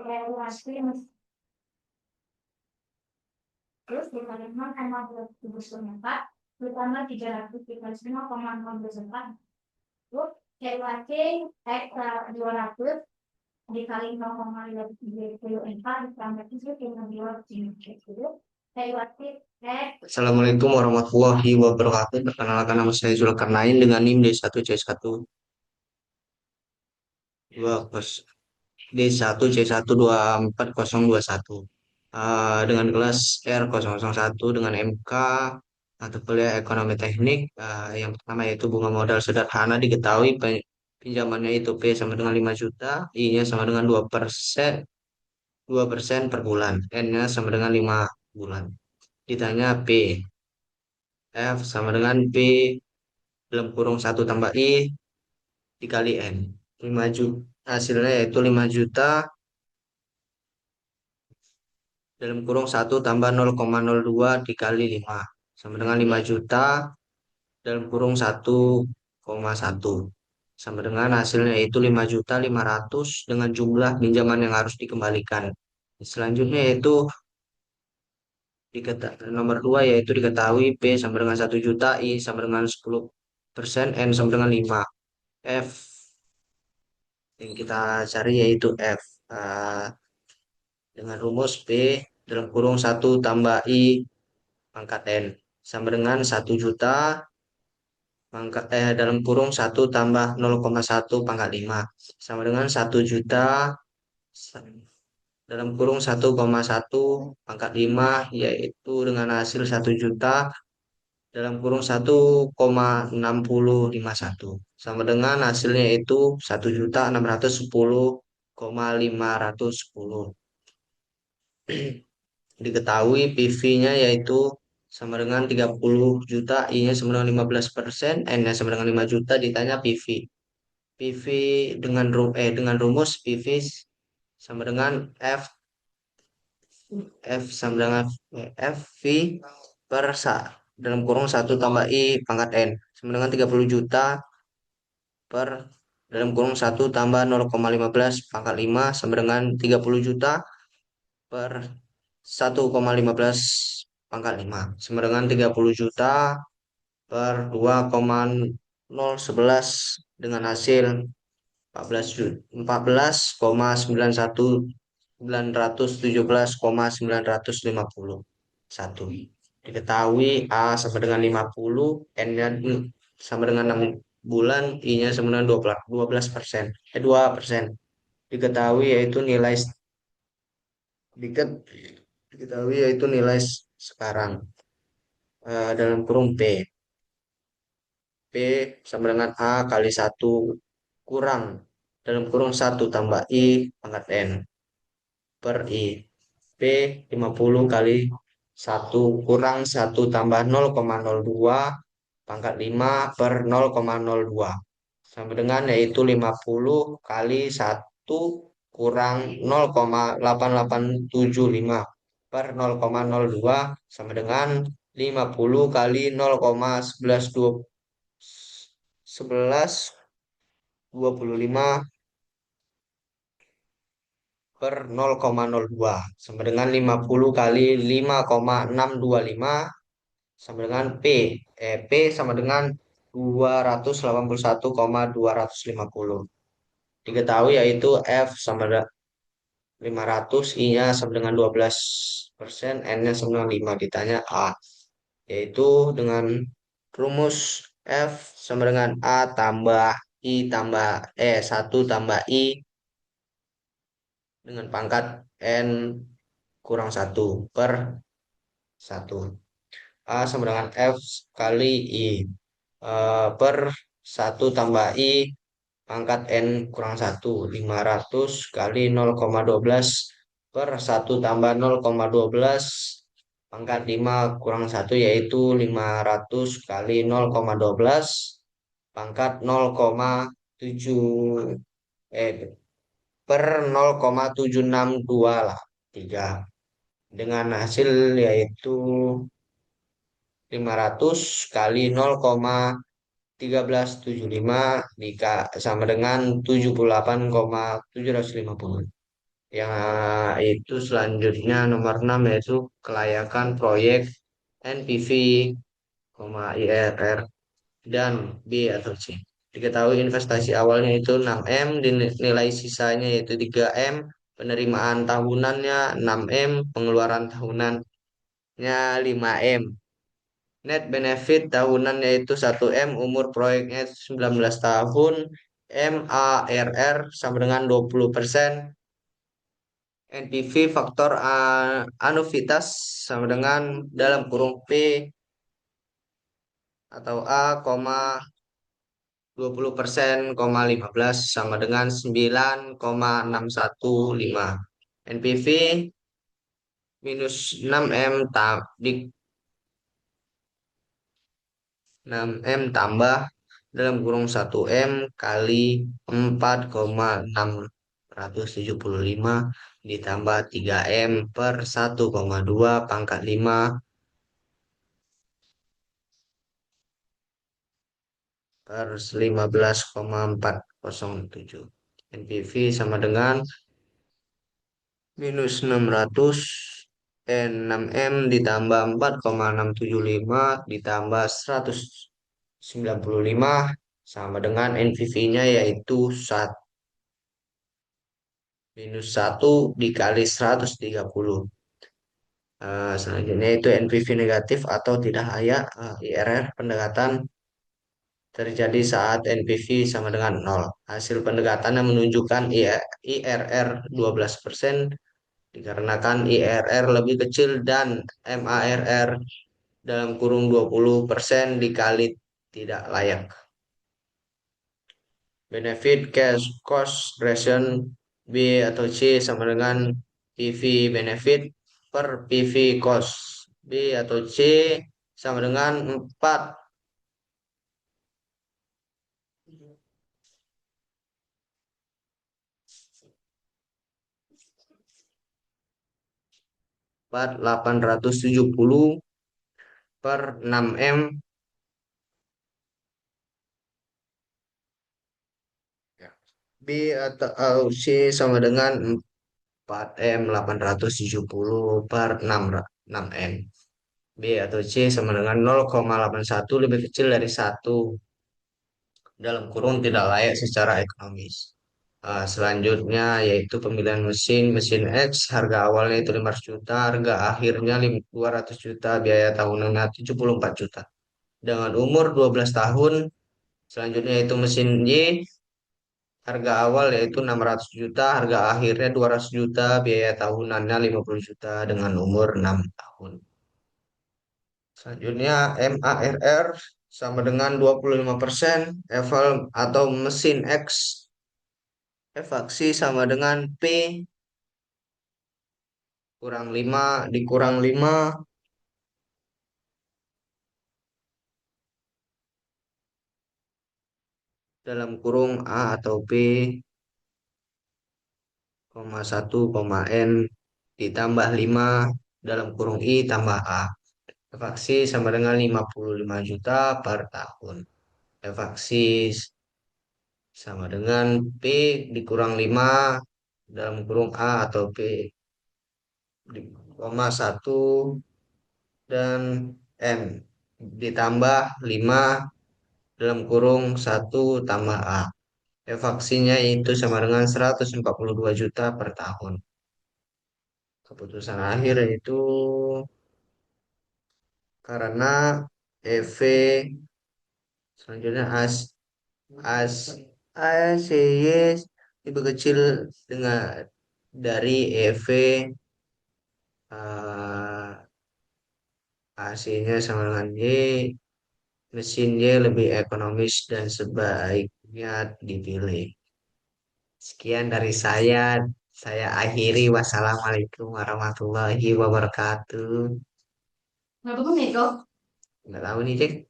evaluasi terus dikali 6,24 ditambah 300 dikali 5,04 terus evaluasi X 200 dikali 0,54 ditambah 7 dengan 2 evaluasi X. Assalamualaikum warahmatullahi wabarakatuh. Perkenalkan, nama saya Zulkarnain dengan NIM D1C1 D1C124021 dengan kelas R001 dengan MK atau kuliah ekonomi teknik. Yang pertama yaitu bunga modal sederhana diketahui pinjamannya itu P sama dengan 5 juta, I-nya sama dengan 2% per bulan, N-nya sama dengan 5 bulan. Ditanya P, F sama dengan P dalam kurung 1 tambah I dikali N. 5 juta, hasilnya yaitu 5 juta dalam kurung 1 tambah 0,02 dikali 5 sama dengan 5 juta dalam kurung 1,1 sama dengan hasilnya yaitu 5.500.000 dengan jumlah pinjaman yang harus dikembalikan. Selanjutnya yaitu nomor 2 yaitu diketahui P sama dengan 1 juta, I sama dengan 10%, N sama dengan 5. F yang kita cari yaitu F. Ah, dengan rumus P dalam kurung 1 tambah I pangkat N sama dengan 1 juta dalam kurung 1 tambah 0,1 pangkat 5 sama dengan 1 juta dalam kurung 1,1 pangkat 5 yaitu dengan hasil 1 juta dalam kurung 1,6051 sama dengan hasilnya itu 1.610.510. Diketahui PV-nya yaitu sama dengan 30 juta, I-nya sama dengan 15%, N-nya sama dengan 5 juta. Ditanya PV. PV dengan rumus PV sama dengan F sama dengan F V per dalam kurung 1 tambah I pangkat N sama dengan 30 juta per dalam kurung 1 tambah 0,15 pangkat 5 sama dengan 30 juta per 1,15 pangkat 5 sama dengan 30 juta per 2,011 dengan hasil 14,917,950 diketahui A sama dengan 50, N-nya sama dengan 6 bulan, I-nya sama dengan 12%, 2%. Diketahui yaitu nilai diket diketahui yaitu nilai sekarang dalam kurung P sama dengan A kali 1 kurang dalam kurung 1 tambah I pangkat N per I. P 50 kali 1 kurang 1 tambah 0,02 pangkat 5 per 0,02 sama dengan yaitu 50 kali 1 kurang 0,8875 per 0,02 sama dengan 50 kali 0,1125 per 0,02 sama dengan 50 kali 5,625 sama dengan P sama dengan 281,250. Diketahui yaitu F sama dengan 500, I-nya sama dengan 12%, N-nya sama dengan 5. Ditanya A, yaitu dengan rumus F sama dengan A tambah I tambah 1 tambah I dengan pangkat N kurang 1 per 1. A sama dengan F kali I per 1 tambah I pangkat N kurang 1. 500 kali 0,12 per 1 tambah 0,12 pangkat 5 kurang 1 yaitu 500 kali 0,12 pangkat 0,7 eh per 0,762 lah 3 dengan hasil yaitu 500 kali 0,1375 sama dengan 78,750. Yang itu selanjutnya nomor 6 yaitu kelayakan proyek NPV, IRR, dan B atau C. Diketahui investasi awalnya itu 6M, nilai sisanya yaitu 3M, penerimaan tahunannya 6M, pengeluaran tahunannya 5M. Net benefit tahunan yaitu 1M, umur proyeknya 19 tahun, MARR sama dengan 20%, NPV faktor anuitas sama dengan dalam kurung P atau A, 20% 15 sama dengan 9,615. NPV minus 6M di 6M tambah dalam kurung 1M kali 4,675 ditambah 3M per 1,2 pangkat 5 per 15,407. NPV sama dengan minus 600 6M ditambah 4,675 ditambah 195 sama dengan NPV-nya yaitu minus 1 dikali 130. Selanjutnya itu NPV negatif atau tidak layak, IRR pendekatan terjadi saat NPV sama dengan 0. Hasil pendekatannya menunjukkan IRR 12% dikarenakan IRR lebih kecil dan MARR dalam kurung 20% dikali tidak layak. Benefit cash cost ratio B atau C sama dengan PV benefit per PV cost. B atau C sama dengan 870 per 6M. B atau C sama dengan 4M 870 per 6M. B atau C sama dengan 0,81 lebih kecil dari 1 dalam kurung tidak layak secara ekonomis. Selanjutnya yaitu pemilihan mesin X, harga awalnya itu 500 juta, harga akhirnya 200 juta, biaya tahunannya 74 juta. Dengan umur 12 tahun, selanjutnya itu mesin Y, harga awal yaitu 600 juta, harga akhirnya 200 juta, biaya tahunannya 50 juta dengan umur 6 tahun. Selanjutnya MARR sama dengan 25%, eval atau mesin X, evaksi sama dengan P kurang 5 dikurang 5 dalam kurung A atau B, 1, N ditambah 5 dalam kurung I tambah A. Evaksi sama dengan 55 juta per tahun. Evaksi sama dengan P dikurang 5 dalam kurung A atau P di 1 dan M ditambah 5 dalam kurung 1 tambah A. Evaksinya itu sama dengan 142 juta per tahun. Keputusan akhir itu karena EV selanjutnya as ACY lebih kecil dengan dari EV, AC-nya sama dengan Y, mesin Y lebih ekonomis dan sebaiknya dipilih. Sekian dari saya akhiri. Wassalamualaikum warahmatullahi wabarakatuh. Berapa menit kok? Nggak tahu nih, Cek.